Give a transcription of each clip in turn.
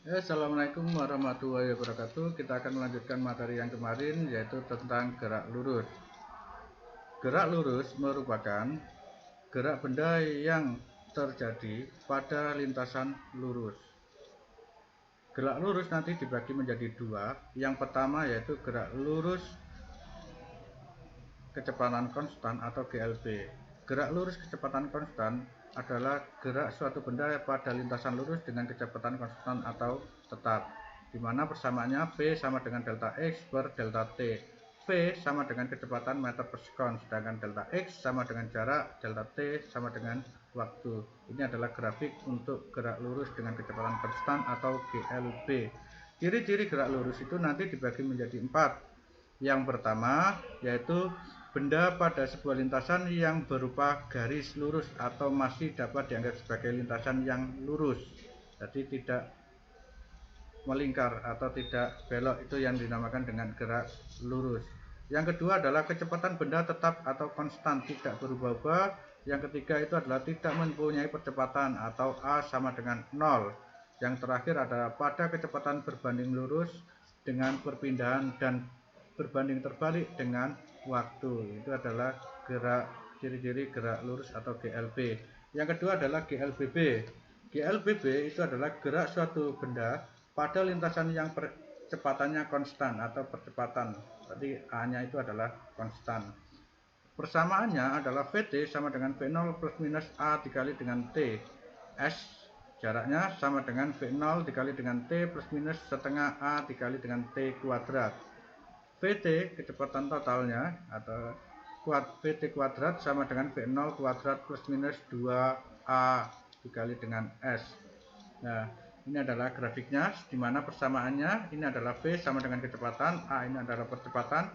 Assalamualaikum warahmatullahi wabarakatuh. Kita akan melanjutkan materi yang kemarin, yaitu tentang gerak lurus. Gerak lurus merupakan gerak benda yang terjadi pada lintasan lurus. Gerak lurus nanti dibagi menjadi dua. Yang pertama yaitu gerak lurus kecepatan konstan atau GLB. Gerak lurus kecepatan konstan adalah gerak suatu benda pada lintasan lurus dengan kecepatan konstan atau tetap, di mana persamaannya V sama dengan delta X per delta T. V sama dengan kecepatan meter per sekon, sedangkan delta X sama dengan jarak, delta T sama dengan waktu. Ini adalah grafik untuk gerak lurus dengan kecepatan konstan atau GLB. Ciri-ciri gerak lurus itu nanti dibagi menjadi 4. Yang pertama yaitu benda pada sebuah lintasan yang berupa garis lurus atau masih dapat dianggap sebagai lintasan yang lurus, jadi tidak melingkar atau tidak belok, itu yang dinamakan dengan gerak lurus. Yang kedua adalah kecepatan benda tetap atau konstan, tidak berubah-ubah. Yang ketiga itu adalah tidak mempunyai percepatan atau A sama dengan 0. Yang terakhir adalah pada kecepatan berbanding lurus dengan perpindahan dan berbanding terbalik dengan waktu. Itu adalah ciri-ciri gerak lurus atau GLB. Yang kedua adalah GLBB. GLBB itu adalah gerak suatu benda pada lintasan yang percepatannya konstan atau percepatan. Berarti A-nya itu adalah konstan. Persamaannya adalah VT sama dengan V0 plus minus A dikali dengan T. S jaraknya sama dengan V0 dikali dengan T plus minus setengah A dikali dengan T kuadrat. VT kecepatan totalnya atau VT kuadrat sama dengan V0 kuadrat plus minus 2A dikali dengan S. Nah, ini adalah grafiknya, di mana persamaannya ini adalah V sama dengan kecepatan, A ini adalah percepatan,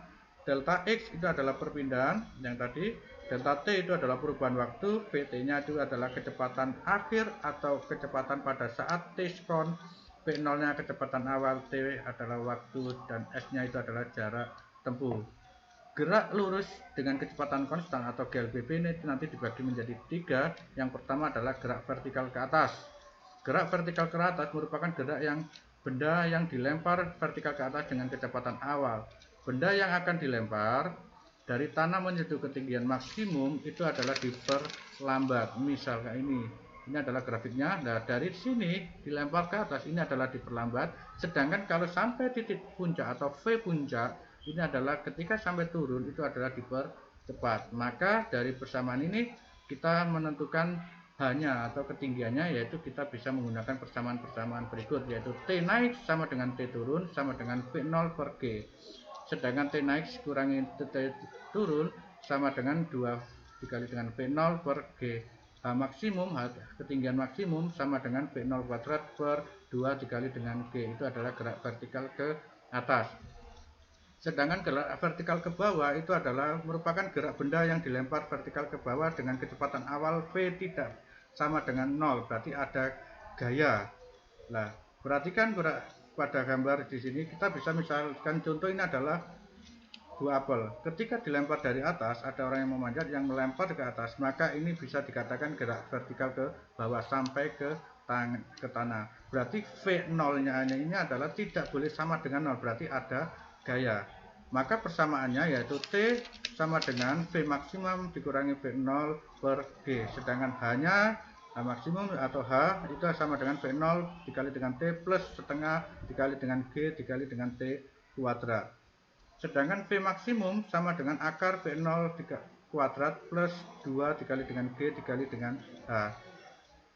delta X itu adalah perpindahan yang tadi, delta T itu adalah perubahan waktu, VT-nya itu adalah kecepatan akhir atau kecepatan pada saat T sekon, V0-nya kecepatan awal, T adalah waktu, dan S-nya itu adalah jarak tempuh. Gerak lurus dengan kecepatan konstan atau GLBB ini nanti dibagi menjadi 3. Yang pertama adalah gerak vertikal ke atas. Gerak vertikal ke atas merupakan gerak yang benda yang dilempar vertikal ke atas dengan kecepatan awal. Benda yang akan dilempar dari tanah menuju ketinggian maksimum itu adalah diperlambat. Misalnya ini adalah grafiknya. Nah, dari sini dilempar ke atas ini adalah diperlambat. Sedangkan kalau sampai titik puncak atau V puncak ini adalah ketika sampai turun itu adalah dipercepat. Maka dari persamaan ini kita menentukan hanya atau ketinggiannya, yaitu kita bisa menggunakan persamaan-persamaan berikut, yaitu T naik sama dengan T turun sama dengan V0 per G. Sedangkan T naik kurangi T turun sama dengan 2 dikali dengan V0 per G. H maksimum, ketinggian maksimum sama dengan V0 kuadrat per 2 dikali dengan G. Itu adalah gerak vertikal ke atas. Sedangkan gerak vertikal ke bawah itu adalah merupakan gerak benda yang dilempar vertikal ke bawah dengan kecepatan awal V tidak sama dengan 0, berarti ada gaya. Nah, perhatikan pada gambar di sini, kita bisa misalkan contoh ini adalah buah apel. Ketika dilempar dari atas, ada orang yang memanjat yang melempar ke atas, maka ini bisa dikatakan gerak vertikal ke bawah sampai ke tanah. Berarti V0-nya ini adalah tidak boleh sama dengan 0, berarti ada gaya. Maka persamaannya yaitu T sama dengan V maksimum dikurangi V0 per G. Sedangkan H-nya H maksimum atau H itu sama dengan V0 dikali dengan T plus setengah dikali dengan G dikali dengan T kuadrat. Sedangkan V maksimum sama dengan akar V0 kuadrat plus 2 dikali dengan G dikali dengan H.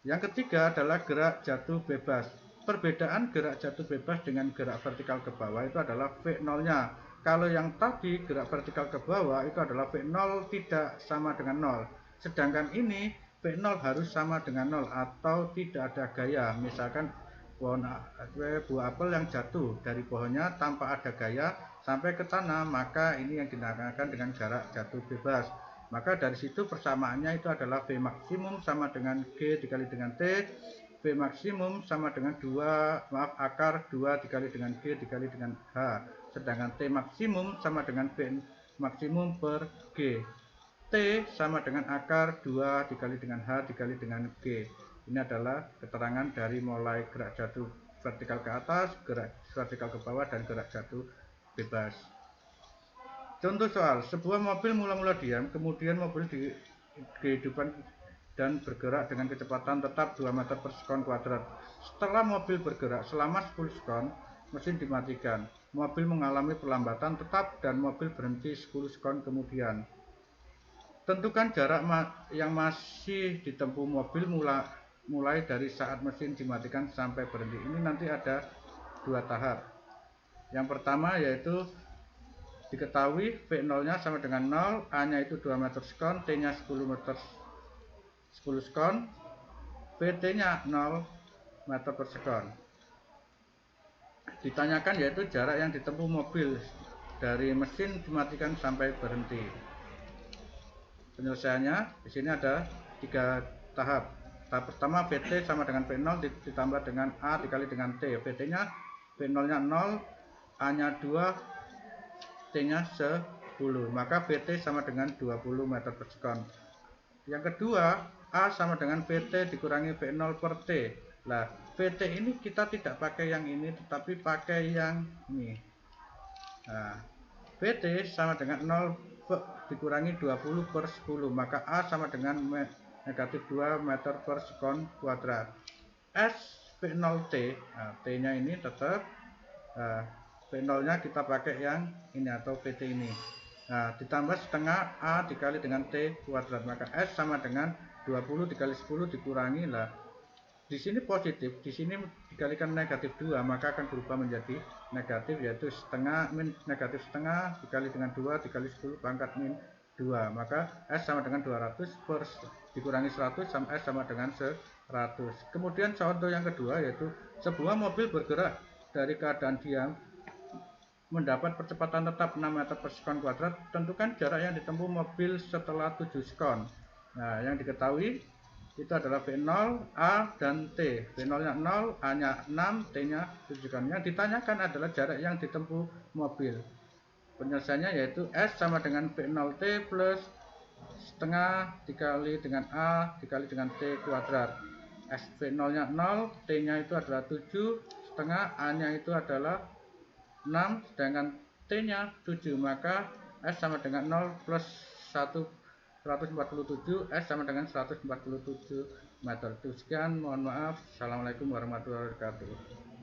Yang ketiga adalah gerak jatuh bebas. Perbedaan gerak jatuh bebas dengan gerak vertikal ke bawah itu adalah V0-nya. Kalau yang tadi gerak vertikal ke bawah itu adalah V0 tidak sama dengan 0. Sedangkan ini V0 harus sama dengan 0 atau tidak ada gaya. Misalkan buah apel yang jatuh dari pohonnya tanpa ada gaya sampai ke tanah, maka ini yang dinamakan dengan jarak jatuh bebas. Maka dari situ persamaannya itu adalah V maksimum sama dengan G dikali dengan T, V maksimum sama dengan akar 2 dikali dengan G dikali dengan H. Sedangkan T maksimum sama dengan V maksimum per G. T sama dengan akar 2 dikali dengan H dikali dengan G. Ini adalah keterangan dari mulai gerak jatuh vertikal ke atas, gerak vertikal ke bawah, dan gerak jatuh bebas. Contoh soal, sebuah mobil mula-mula diam, kemudian mobil dihidupkan dan bergerak dengan kecepatan tetap 2 meter per sekon kuadrat. Setelah mobil bergerak selama 10 sekon, mesin dimatikan. Mobil mengalami perlambatan tetap dan mobil berhenti 10 sekon kemudian. Tentukan jarak yang masih ditempuh mobil mulai dari saat mesin dimatikan sampai berhenti. Ini nanti ada 2 tahap. Yang pertama yaitu diketahui V0-nya sama dengan 0, A-nya itu 2 meter sekon, T-nya 10 sekon, VT-nya 0 meter per sekon. Ditanyakan yaitu jarak yang ditempuh mobil dari mesin dimatikan sampai berhenti. Penyelesaiannya di sini ada 3 tahap. Tahap pertama VT sama dengan V0 ditambah dengan A dikali dengan T. VT-nya V0-nya 0, A-nya 2, T-nya 10, maka VT sama dengan 20 meter per sekon. Yang kedua, A sama dengan VT dikurangi V0 per T. Nah, VT ini kita tidak pakai yang ini, tetapi pakai yang ini. Nah, VT sama dengan 0 dikurangi 20 per 10, maka A sama dengan negatif 2 meter per sekon kuadrat. S V0T, nah, T-nya ini tetap, V0-nya kita pakai yang ini atau VT ini. Nah, ditambah setengah A dikali dengan T kuadrat, maka S sama dengan 20 dikali 10 dikurangi lah. Di sini positif, di sini dikalikan negatif 2, maka akan berubah menjadi negatif, yaitu setengah min negatif setengah dikali dengan 2 dikali 10 pangkat min 2, maka S sama dengan 200 per dikurangi 100 sama S sama dengan 100. Kemudian contoh yang kedua yaitu sebuah mobil bergerak dari keadaan diam mendapat percepatan tetap 6 meter per sekon kuadrat. Tentukan jarak yang ditempuh mobil setelah 7 sekon. Nah, yang diketahui itu adalah V0, A, dan T. V0-nya 0, A-nya 6, T-nya 7 sekon. Yang ditanyakan adalah jarak yang ditempuh mobil. Penyelesaiannya yaitu S sama dengan V0T plus setengah dikali dengan A dikali dengan T kuadrat. S V0-nya 0, T-nya itu adalah 7, setengah, A-nya itu adalah 6, sedangkan T-nya 7, maka S sama dengan 0 plus 147, S sama dengan 147 meter. Sekian, mohon maaf. Assalamualaikum warahmatullahi wabarakatuh.